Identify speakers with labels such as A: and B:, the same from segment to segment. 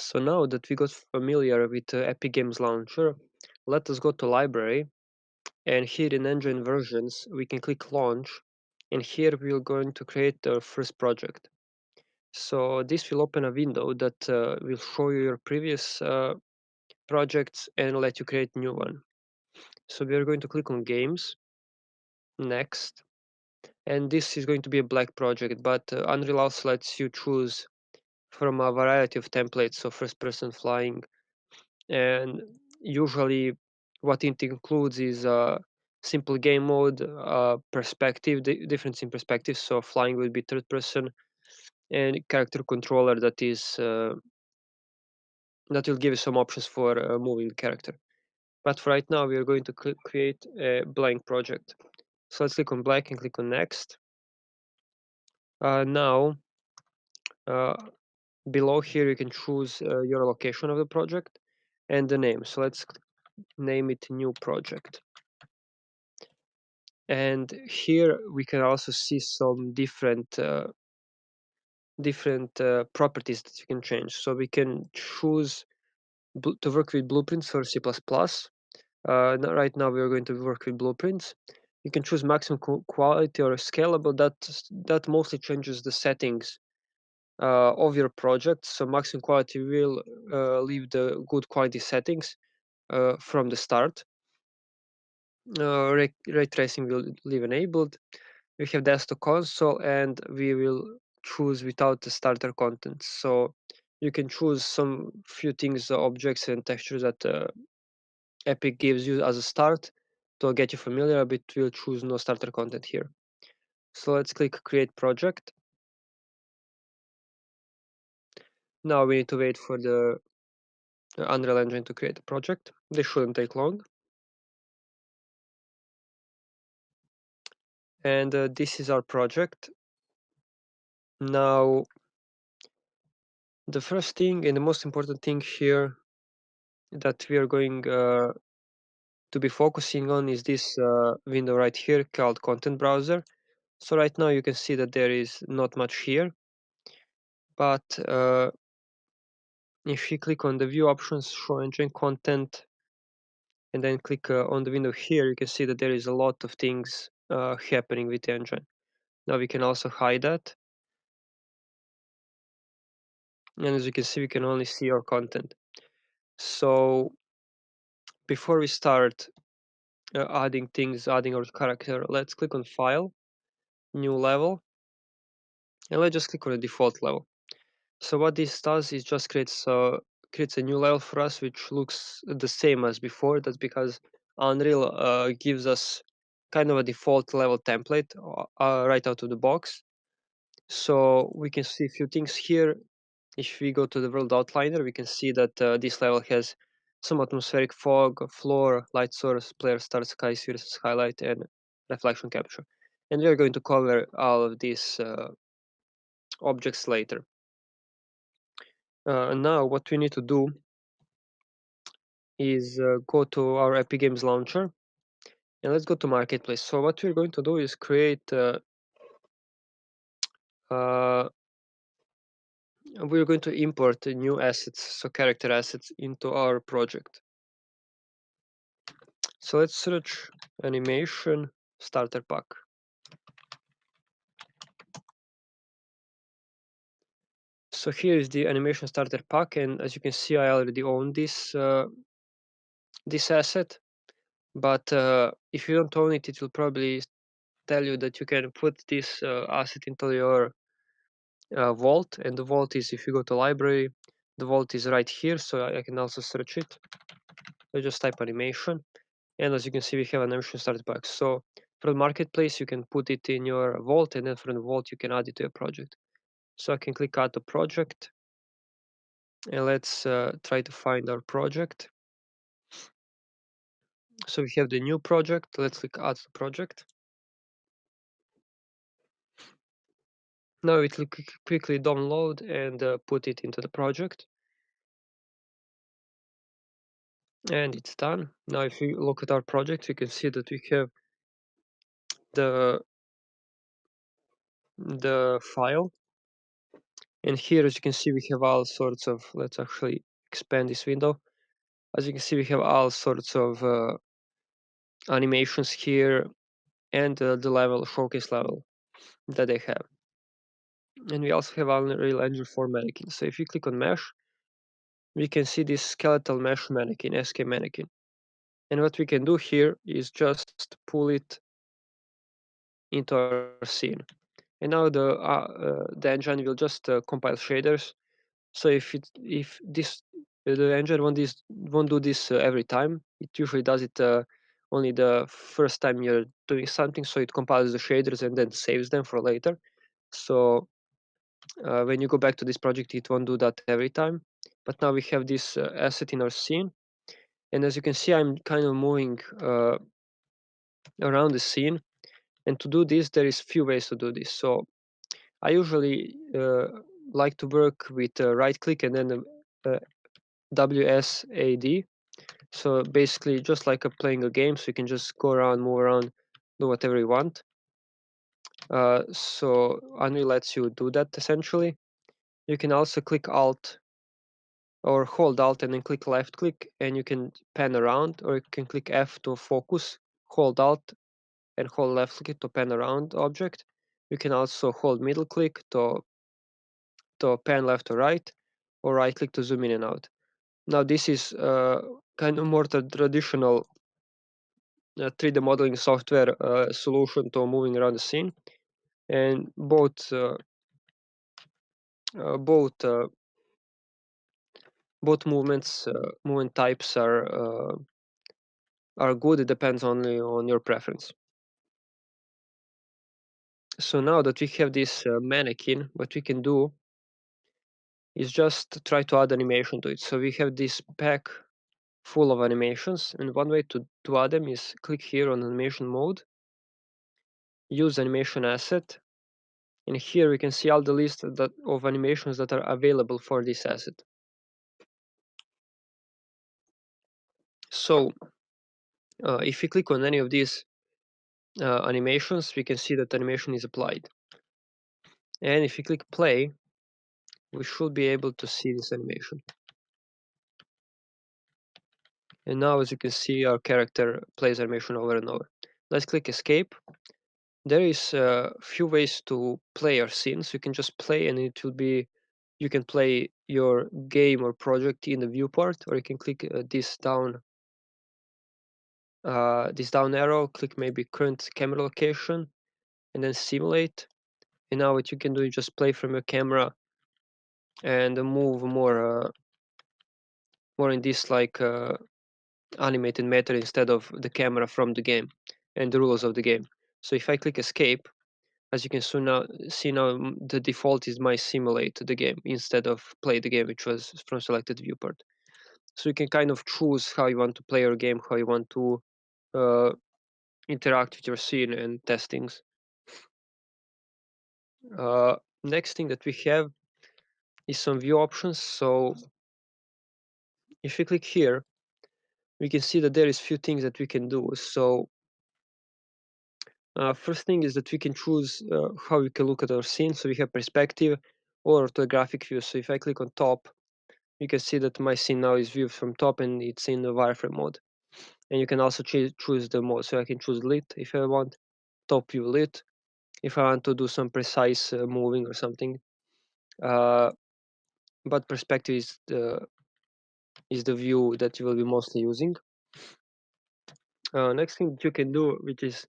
A: So now that we got familiar with Epic Games Launcher, let us go to library, and here in engine versions we can click launch, and here we're going to create our first project. So this will open a window that will show you your previous projects and let you create new one. So we are going to click on games, next, and this is going to be a black project, but Unreal also lets you choose from a variety of templates, so first person flying, and usually what it includes is a simple game mode, perspective, difference in perspective, so flying will be third person, and character controller that will give you some options for moving the character. But for right now we are going to create a blank project. So let's click on black and click on next. Now uh, below here you can choose your location of the project and the name. So let's name it new project. And here we can also see some different properties that you can change. So we can choose to work with blueprints for C++. Right now we are going to work with blueprints. You can choose maximum quality or scalable. That mostly changes the settings of your project. So maximum quality will leave the good quality settings from the start. Ray tracing will leave enabled. We have desktop console, and we will choose without the starter content. So you can choose some few things, objects and textures that Epic gives you as a start to get you familiar, but we'll choose no starter content here. So let's click create project. Now we need to wait for the Unreal Engine to create a project. This shouldn't take long. And this is our project. Now the first thing and the most important thing here that we are going to be focusing on is this window right here called content browser. So right now you can see that there is not much here, but if you click on the view options, show engine content, and then click on the window here, you can see that there is a lot of things happening with the engine. Now we can also hide that, and as you can see we can only see our content. So before we start adding our character, let's click on file, new level, and let's just click on the default level. So what this does is just creates a new level for us, which looks the same as before. That's because Unreal gives us kind of a default level template right out of the box. So we can see a few things here. If we go to the world outliner, we can see that this level has some atmospheric fog, floor, light source, player start, sky versus highlight, and reflection capture. And we are going to cover all of these objects later. Now what we need to do is go to our Epic Games launcher, and let's go to marketplace. So what we're going to do is create we're going to import new assets, so character assets, into our project. So let's search animation starter pack. So here is the animation starter pack, and as you can see I already own this this asset, but if you don't own it, it will probably tell you that you can put this asset into your vault, and the vault is, if you go to library, the vault is right here, so I can also search it. I just type animation, and as you can see we have an animation starter pack. So from the marketplace you can put it in your vault, and then from the vault you can add it to your project. So I can click add to project, and let's try to find our project. So we have the new project. Let's click add to project. Now it will quickly download and put it into the project, and it's done. Now if you look at our project, you can see that we have the file, And here, as you can see, we have all sorts of, let's actually expand this window. As you can see, we have all sorts of animations here, and the level, showcase level that they have. And we also have Unreal Engine 4 mannequin. So if you click on mesh, we can see this skeletal mesh mannequin, SK mannequin. And what we can do here is just pull it into our scene. And now the engine will just compile shaders. So if this the engine won't do this every time. It usually does it only the first time you're doing something. So it compiles the shaders and then saves them for later. So when you go back to this project, it won't do that every time. But now we have this asset in our scene, and as you can see, I'm kind of moving around the scene. And to do this, there is few ways to do this. So I usually like to work with right click and then WSAD. So basically, just like playing a game, so you can just go around, move around, do whatever you want. So Unreal lets you do that essentially. You can also click Alt or hold Alt and then click left click, and you can pan around, or you can click F to focus, hold Alt and hold left click to pan around object. You can also hold middle click to pan left or right, or right click to zoom in and out. Now this is kind of more traditional 3D modeling software solution to moving around the scene, and both movement types are good. It depends only on your preference. So now that we have this mannequin, what we can do is just try to add animation to it. So we have this pack full of animations, and one way to add them is click here on animation mode, use animation asset, and here we can see all the list of animations that are available for this asset. So if we click on any of these animations, we can see that animation is applied. And if we click play, we should be able to see this animation. And now, as you can see, our character plays animation over and over. Let's click escape. There is a few ways to play our scenes. You can just play, and it will be, you can play your game or project in the viewport, or you can click this down arrow, click maybe current camera location, and then simulate. And now what you can do is just play from your camera and move more in this like animated method instead of the camera from the game and the rules of the game. So if I click escape, as you can see now, the default is my simulate the game instead of play the game, which was from selected viewport. So you can kind of choose how you want to play your game, how you want to uh, interact with your scene and test things. Next thing that we have is some view options. So if we click here, we can see that there is few things that we can do. So first thing is that we can choose how we can look at our scene. So we have perspective or orthographic view. So if I click on top, you can see that my scene now is viewed from top and it's in the wireframe mode. And you can also choose the mode. So I can choose lit if I want, top view lit, if I want to do some precise moving or something. But perspective is the view that you will be mostly using. Next thing that you can do, which is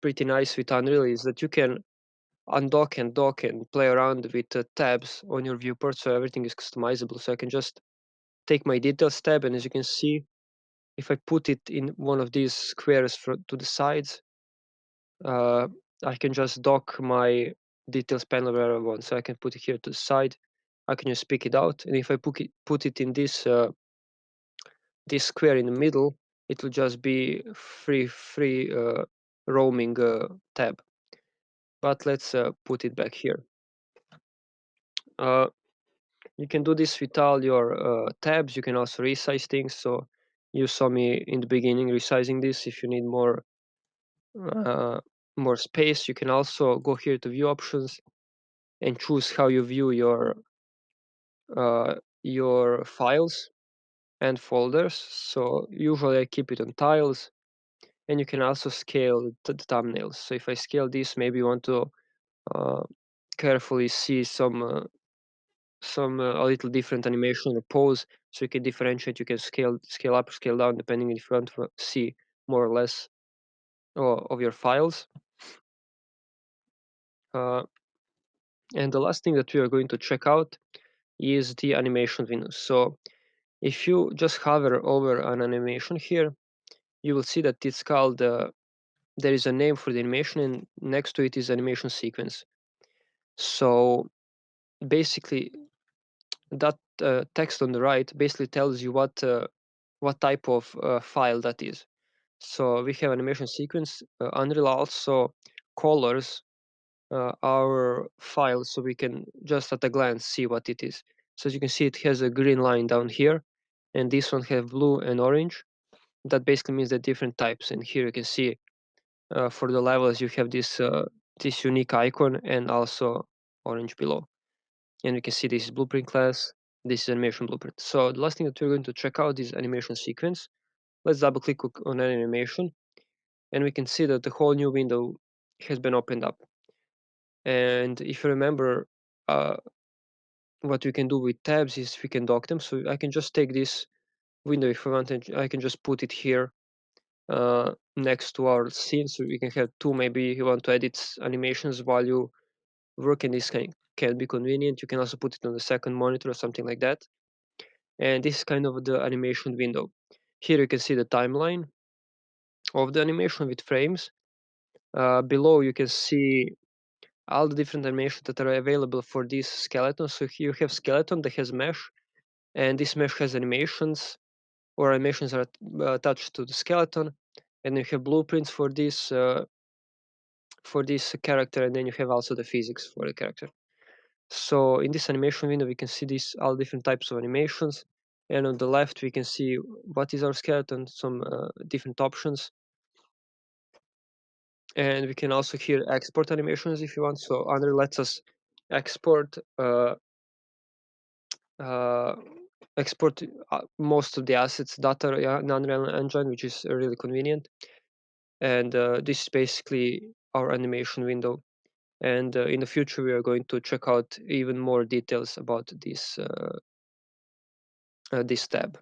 A: pretty nice with Unreal, is that you can undock and dock and play around with tabs on your viewport, so everything is customizable. So I can just take my details tab, and as you can see, if I put it in one of these squares to the sides, I can just dock my details panel where I want. So I can put it here to the side. I can just pick it out, and if I put it in this this square in the middle, it will just be free roaming tab. But let's put it back here. You can do this with all your tabs. You can also resize things. So you saw me in the beginning resizing this. If you need uh, more space, you can also go here to view options and choose how you view your your files and folders. So usually I keep it on tiles, and you can also scale the thumbnails. So if I scale this, maybe you want to carefully see some a little different animation or pose, so you can differentiate. You can scale up, scale down, depending if you want to see more or less of your files. Uh, and the last thing that we are going to check out is the animation window. So if you just hover over an animation here, you will see that it's called there is a name for the animation, and next to it is animation sequence. So basically that text on the right basically tells you what type of file that is. So we have animation sequence. Unreal also colors our file, so we can just at a glance see what it is. So as you can see, it has a green line down here, and this one have blue and orange. That basically means the different types. And here you can see for the levels you have this unique icon and also orange below. And we can see this is blueprint class, this is animation blueprint. So the last thing that we're going to check out is animation sequence. Let's double click on an animation, and we can see that the whole new window has been opened up. And if you remember, what we can do with tabs is we can dock them. So I can just take this window if I want, and I can just put it here next to our scene, so we can have two. Maybe you want to edit animations while you work, and this can be convenient. You can also put it on the second monitor or something like that. And this is kind of the animation window. Here you can see the timeline of the animation with frames. Below you can see all the different animations that are available for this skeleton. So here you have skeleton that has mesh, and this mesh has animations, or animations are attached to the skeleton, and you have blueprints for this character, and then you have also the physics for the character. So in this animation window, we can see these all different types of animations, and on the left we can see what is our skeleton, some different options, and we can also here export animations if you want. So Unreal lets us export uh, export most of the assets that are in Unreal Engine, which is really convenient. And this is basically our animation window. And in the future, we are going to check out even more details about this tab.